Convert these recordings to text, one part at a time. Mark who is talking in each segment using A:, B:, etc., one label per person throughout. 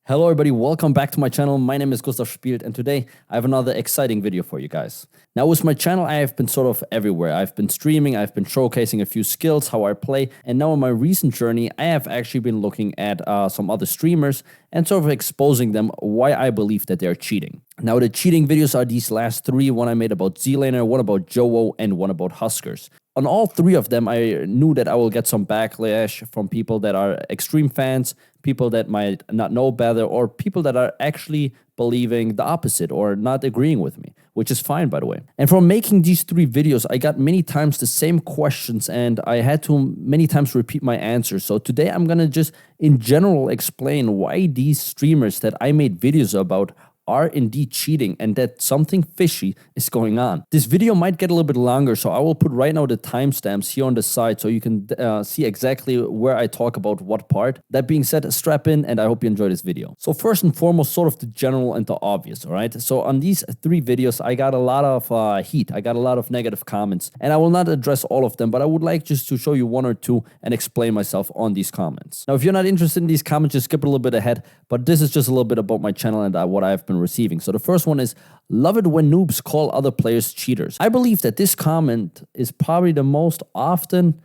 A: Hello everybody, welcome back to my channel. My name is Gustav Spielt and today I have another exciting video for you guys. Now with my channel I have been sort of everywhere. I've been streaming, I've been showcasing a few skills, how I play, and now in my recent journey I have actually been looking at some other streamers and sort of exposing them why I believe that they're cheating. Now the cheating videos are these last three, one I made about Z-Laner, one about Joe, and one about Huskers. On all three of them, I knew that I will get some backlash from people that are extreme fans, people that might not know better, or people that are actually believing the opposite or not agreeing with me, which is fine, by the way. And from making these three videos, I got many times the same questions and I had to many times repeat my answers. So today I'm going to just in general explain why these streamers that I made videos about are indeed cheating and that something fishy is going on. This video might get a little bit longer, so I will put right now the timestamps here on the side so you can see exactly where I talk about what part. That being said, strap in and I hope you enjoy this video. So first and foremost, sort of the general and the obvious, all right? So on these three videos, I got a lot of heat. I got a lot of negative comments and I will not address all of them, but I would like just to show you one or two and explain myself on these comments. Now, if you're not interested in these comments, just skip a little bit ahead, but this is just a little bit about my channel and what I've been receiving. So the first one is, love it when noobs call other players cheaters. I believe that this comment is probably the most often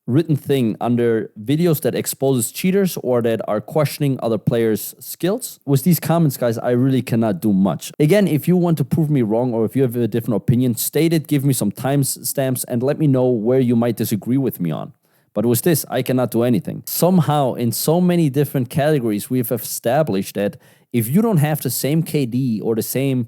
A: written thing under videos that exposes cheaters or that are questioning other players' skills. With these comments, guys, I really cannot do much. Again, if you want to prove me wrong or if you have a different opinion, state it, give me some timestamps, and let me know where you might disagree with me on. But with this, I cannot do anything. Somehow, in so many different categories, we've established that if you don't have the same KD or the same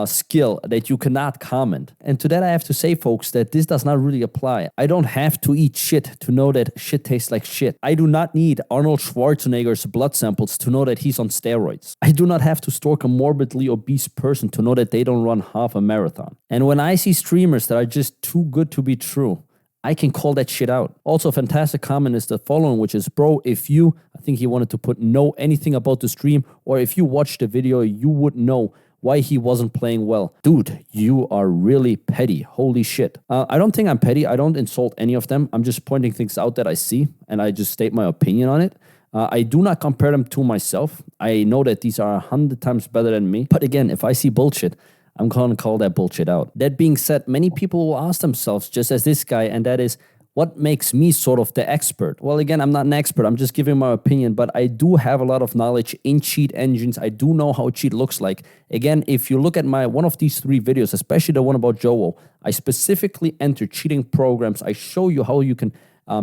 A: skill, that you cannot comment. And to that, I have to say, folks, that this does not really apply. I don't have to eat shit to know that shit tastes like shit. I do not need Arnold Schwarzenegger's blood samples to know that he's on steroids. I do not have to stalk a morbidly obese person to know that they don't run half a marathon. And when I see streamers that are just too good to be true, I can call that shit out. Also, a fantastic comment is the following, which is, bro, if you, I think he wanted to put know anything about the stream, or if you watched the video, you would know why he wasn't playing well. Dude, you are really petty. Holy shit. I don't think I'm petty. I don't insult any of them. I'm just pointing things out that I see, and I just state my opinion on it. I do not compare them to myself. I know that these are 100 times better than me. But again, if I see bullshit, I'm going to call that bullshit out. That being said, many people will ask themselves, just as this guy, and that is, what makes me sort of the expert? Well, again, I'm not an expert. I'm just giving my opinion, but I do have a lot of knowledge in cheat engines. I do know how cheat looks like. Again, if you look at one of these three videos, especially the one about Joe, I specifically enter cheating programs. I show you how you can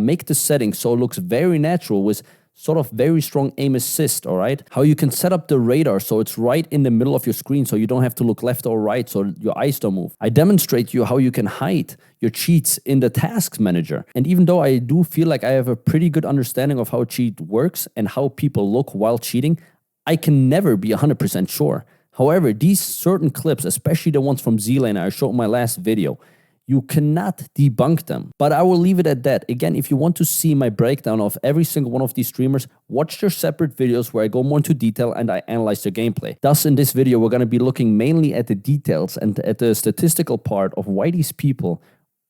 A: make the settings so it looks very natural with sort of very strong aim assist, all right? How you can set up the radar so it's right in the middle of your screen so you don't have to look left or right so your eyes don't move. I demonstrate you how you can hide your cheats in the tasks manager. And even though I do feel like I have a pretty good understanding of how cheat works and how people look while cheating, I can never be 100% sure. However, these certain clips, especially the ones from Z-Laner I showed in my last video, you cannot debunk them. But I will leave it at that. Again, if you want to see my breakdown of every single one of these streamers, watch their separate videos where I go more into detail and I analyze their gameplay. Thus, in this video, we're going to be looking mainly at the details and at the statistical part of why these people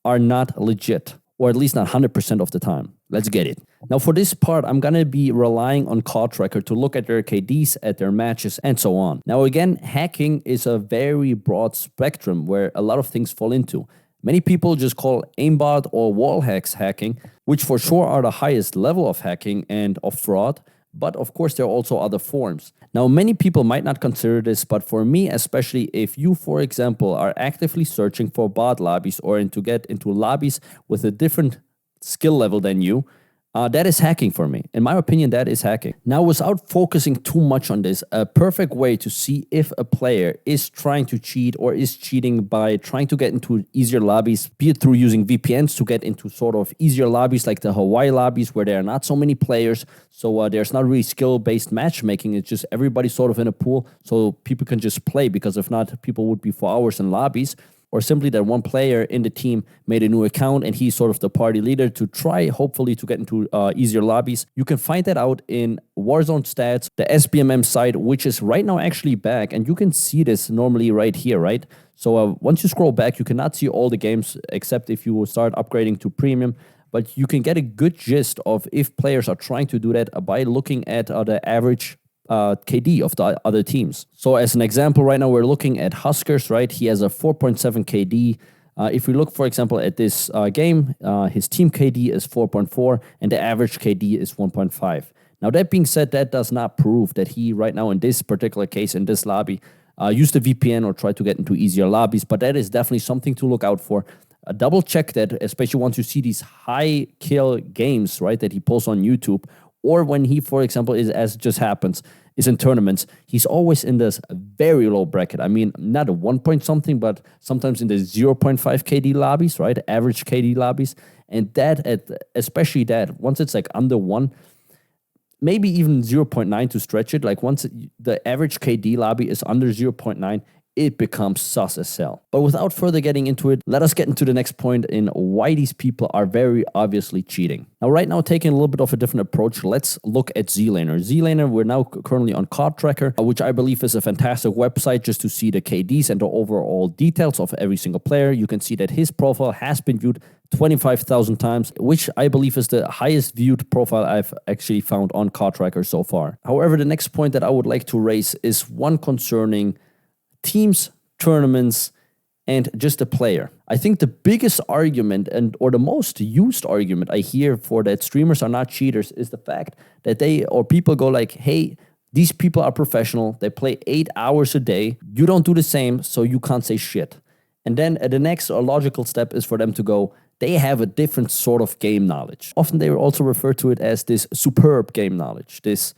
A: are not legit, or at least not 100% of the time. Let's get it. Now, for this part, I'm going to be relying on Card Tracker to look at their KDs, at their matches, and so on. Now, again, hacking is a very broad spectrum where a lot of things fall into. Many people just call aimbot or wall hacks hacking, which for sure are the highest level of hacking and of fraud, but of course there are also other forms. Now, many people might not consider this, but for me, especially if you, for example, are actively searching for bot lobbies or to get into lobbies with a different skill level than you, that is hacking for me. In my opinion, that is hacking. Now, without focusing too much on this, a perfect way to see if a player is trying to cheat or is cheating by trying to get into easier lobbies, be it through using VPNs to get into sort of easier lobbies like the Hawaii lobbies where there are not so many players. So there's not really skill-based matchmaking. It's just everybody sort of in a pool so people can just play, because if not, people would be for hours in lobbies. Or simply that one player in the team made a new account and he's sort of the party leader to try, hopefully, to get into easier lobbies. You can find that out in Warzone stats, the SBMM site, which is right now actually back. And you can see this normally right here, right? So once you scroll back, you cannot see all the games except if you start upgrading to premium. But you can get a good gist of if players are trying to do that by looking at the average KD of the other teams. So as an example, right now we're looking at Huskers, right? He has a 4.7 KD. If we look, for example, at this game, his team KD is 4.4 and the average KD is 1.5. Now, that being said, that does not prove that he right now in this particular case, in this lobby, used a VPN or tried to get into easier lobbies, but that is definitely something to look out for. Double check that, especially once you see these high kill games, right, that he posts on YouTube, or when he, for example, is, as just happens, is in tournaments, he's always in this very low bracket. I mean, not a 1 point something, but sometimes in the 0.5 KD lobbies, right? Average KD lobbies. And that, especially that, once it's like under 1, maybe even 0.9 to stretch it. Like once the average KD lobby is under 0.9, it becomes sus as hell. But without further getting into it, let us get into the next point in why these people are very obviously cheating. Now, right now, taking a little bit of a different approach, let's look at ZLaner. ZLaner, we're now currently on Card Tracker, which I believe is a fantastic website just to see the KDs and the overall details of every single player. You can see that his profile has been viewed 25,000 times, which I believe is the highest viewed profile I've actually found on Card Tracker so far. However, the next point that I would like to raise is one concerning teams, tournaments, and just a player. I think the biggest argument or the most used argument I hear for that streamers are not cheaters is the fact that people go like, hey, these people are professional. They play 8 hours a day. You don't do the same, so you can't say shit. And then the next logical step is for them to go, they have a different sort of game knowledge. Often they also refer to it as this superb game knowledge, this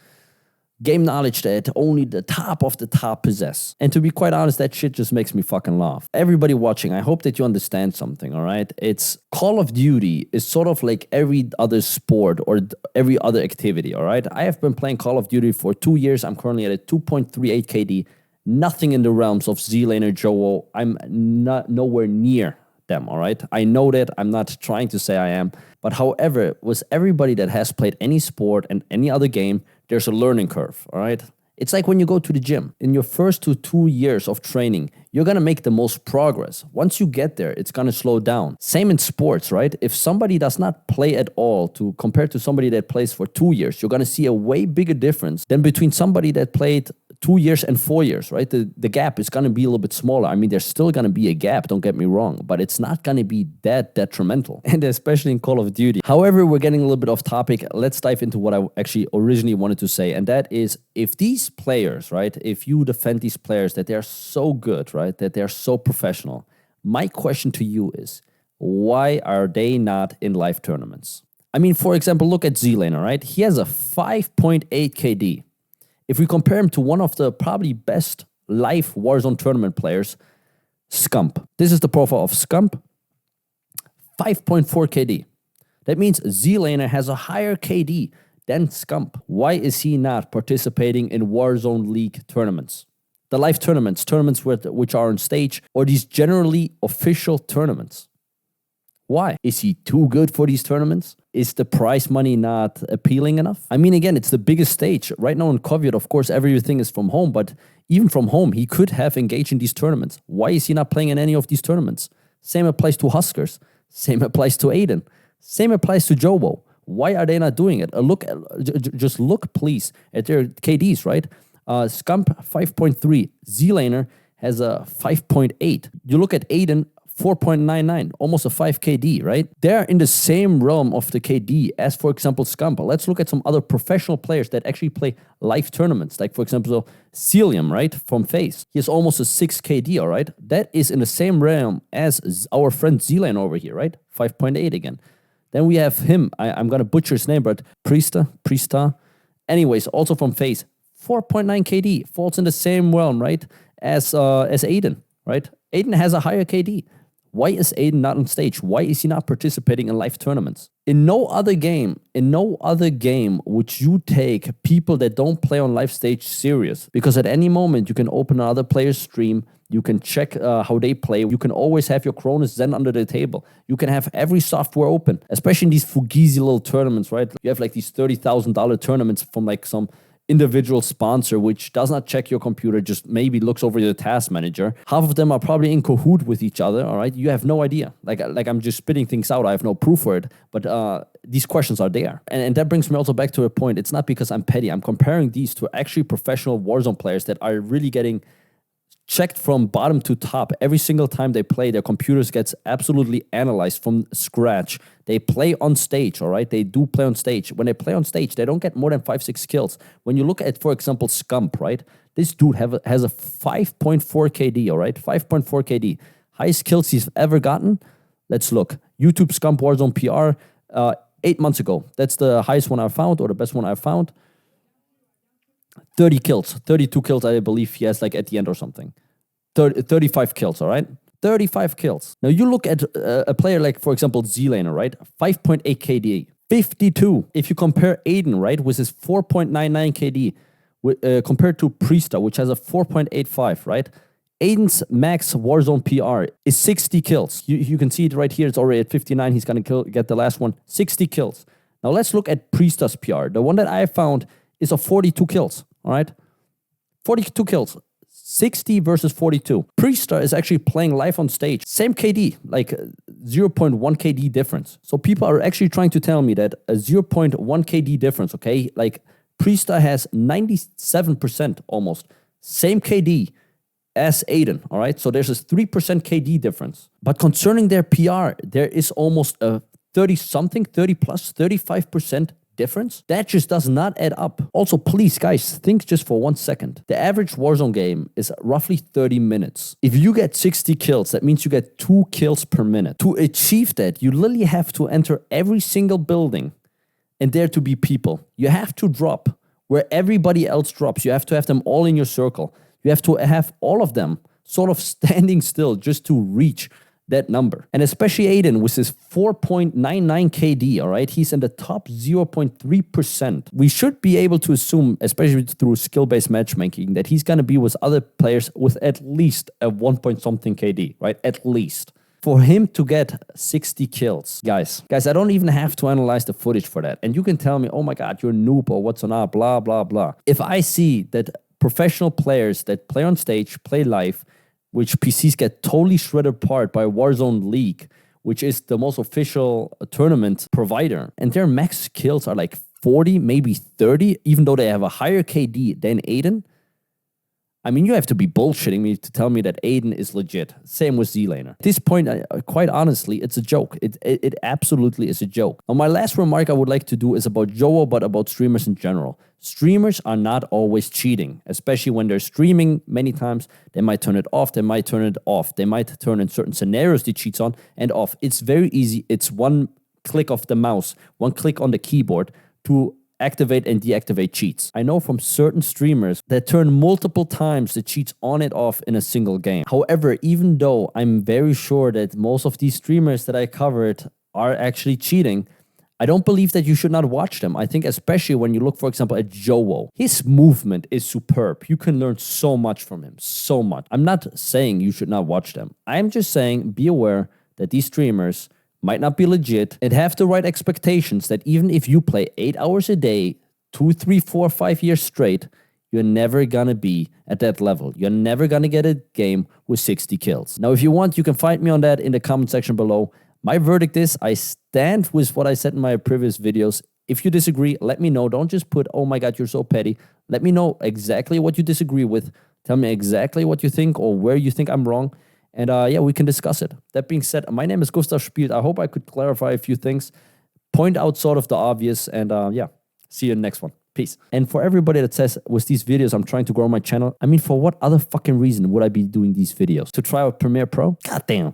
A: game knowledge that only the top of the top possess. And to be quite honest, that shit just makes me fucking laugh. Everybody watching, I hope that you understand something, all right? It's Call of Duty is sort of like every other sport or every other activity, all right? I have been playing Call of Duty for 2 years. I'm currently at a 2.38 KD. Nothing in the realms of ZLaner, Joe. I'm not nowhere near them, all right? I know that. I'm not trying to say I am. But however, with everybody that has played any sport and any other game, there's a learning curve, all right? It's like when you go to the gym. In your first 2 years of training, you're going to make the most progress. Once you get there, it's going to slow down. Same in sports, right? If somebody does not play at all compared to somebody that plays for 2 years, you're going to see a way bigger difference than between somebody that played 2 years and 4 years, right? The gap is going to be a little bit smaller. I mean, there's still going to be a gap, don't get me wrong, but it's not going to be that detrimental, and especially in Call of Duty. However, we're getting a little bit off topic. Let's dive into what I actually originally wanted to say, and that is if these players, right, if you defend these players that they're so good, right, that they're so professional, my question to you is, why are they not in live tournaments? I mean, for example, look at ZLaner, right? He has a 5.8 KD. If we compare him to one of the probably best live Warzone tournament players, Scump. This is the profile of Scump, 5.4 KD. That means ZLaner has a higher KD than Scump. Why is he not participating in Warzone League tournaments? The live tournaments which are on stage, or these generally official tournaments. Why? Is he too good for these tournaments? Is the prize money not appealing enough? I mean, again, it's the biggest stage. Right now in COVID, of course, everything is from home, but even from home, he could have engaged in these tournaments. Why is he not playing in any of these tournaments? Same applies to Huskers. Same applies to Aiden. Same applies to Jobo. Why are they not doing it? Just look, please, at their KDs, right? Scump, 5.3. ZLaner has a 5.8. You look at Aiden, 4.99, almost a 5 KD, right? They're in the same realm of the KD as, for example, Scump. Let's look at some other professional players that actually play live tournaments. Like, for example, Celium, right, from FaZe. He has almost a 6 KD, all right? That is in the same realm as our friend ZLaner over here, right? 5.8 again. Then we have him. I'm going to butcher his name, but Priesta. Anyways, also from FaZe. 4.9 KD. Falls in the same realm, right, as Aiden, right? Aiden has a higher KD. Why is Aiden not on stage? Why is he not participating in live tournaments? In no other game would you take people that don't play on live stage serious. Because at any moment, you can open another player's stream. You can check how they play. You can always have your Cronus Zen under the table. You can have every software open, especially in these fugazi little tournaments, right? You have like these $30,000 tournaments from like some individual sponsor which does not check your computer, just maybe looks over your task manager. Half of them are probably in cahoot with each other, all right? You have no idea. Like I'm just spitting things out. I have no proof for it, but these questions are there. And that brings me also back to a point. It's not because I'm petty. I'm comparing these to actually professional Warzone players that are really getting checked from bottom to top. Every single time they play, their computers gets absolutely analyzed from scratch. They play on stage, all right? They do play on stage. When they play on stage, they don't get more than 5-6 kills. When you look at, for example, Scump, right? This dude has a 5.4 KD, all right? 5.4 KD. Highest kills he's ever gotten. Let's look. YouTube Scump Warzone PR 8 months ago. That's the highest one I found, or the best one I found. 30 kills, 32 kills, I believe he has like at the end or something. 35 kills, all right? 35 kills. Now you look at a player like, for example, Z-Laner, right? 5.8 KD, 52. If you compare Aiden, right, with his 4.99 KD, compared to Priesta, which has a 4.85, right? Aiden's max Warzone PR is 60 kills. You can see it right here. It's already at 59. He's going to get the last one. 60 kills. Now let's look at Priesta's PR. The one that I found is of 42 kills. All right, 42 kills, 60 versus 42. Priesta is actually playing live on stage. Same KD, like 0.1 KD difference. So people are actually trying to tell me that a 0.1 KD difference, okay? Like Priesta has 97% almost. Same KD as Aiden, all right? So there's a 3% KD difference. But concerning their PR, there is almost a 30-something, 30 plus, 35% difference. That just does not add up. Also, please, guys, think just for 1 second. The average Warzone game is roughly 30 minutes. If you get 60 kills, that means you get 2 kills per minute. To achieve that, you literally have to enter every single building and there to be people. You have to drop where everybody else drops. You have to have them all in your circle. You have to have all of them sort of standing still just to reach that number. And especially Aiden with his 4.99 KD, all right? He's in the top 0.3%. We should be able to assume, especially through skill-based matchmaking, that he's going to be with other players with at least a 1-point-something KD, right? At least. For him to get 60 kills, guys, I don't even have to analyze the footage for that. And you can tell me, oh my God, you're a noob or what's on our blah, blah, blah. If I see that professional players that play on stage, play live, which PCs get totally shredded apart by Warzone League, which is the most official tournament provider. And their max kills are like 40, maybe 30, even though they have a higher KD than Aiden. I mean, you have to be bullshitting me to tell me that Aiden is legit. Same with Z-Laner. At this point, quite honestly, it's a joke. It absolutely is a joke. Now, my last remark I would like to do is about Jowo, but about streamers in general. Streamers are not always cheating, especially when they're streaming many times. They might turn it off. They might turn it off. They might turn in certain scenarios they cheat on and off. It's very easy. It's one click of the mouse, one click on the keyboard to activate and deactivate cheats. I know from certain streamers that turn multiple times the cheats on and off in a single game. However, even though I'm very sure that most of these streamers that I covered are actually cheating, I don't believe that you should not watch them. I think especially when you look, for example, at Jowo. His movement is superb. You can learn so much from him. So much. I'm not saying you should not watch them. I'm just saying be aware that these streamers might not be legit and have the right expectations that even if you play 8 hours a day, 2, 3, 4, 5 years straight, you're never gonna be at that level. You're never gonna get a game with 60 kills. Now, if you want, you can find me on that in the comment section below. My verdict is I stand with what I said in my previous videos. If you disagree, let me know. Don't just put, oh my God, you're so petty. Let me know exactly what you disagree with. Tell me exactly what you think or where you think I'm wrong. And yeah, we can discuss it. That being said, my name is Gustav Spielt. I hope I could clarify a few things, point out sort of the obvious, and yeah, see you in the next one. Peace. And for everybody that says, with these videos, I'm trying to grow my channel, I mean, for what other fucking reason would I be doing these videos? To try out Premiere Pro? God damn.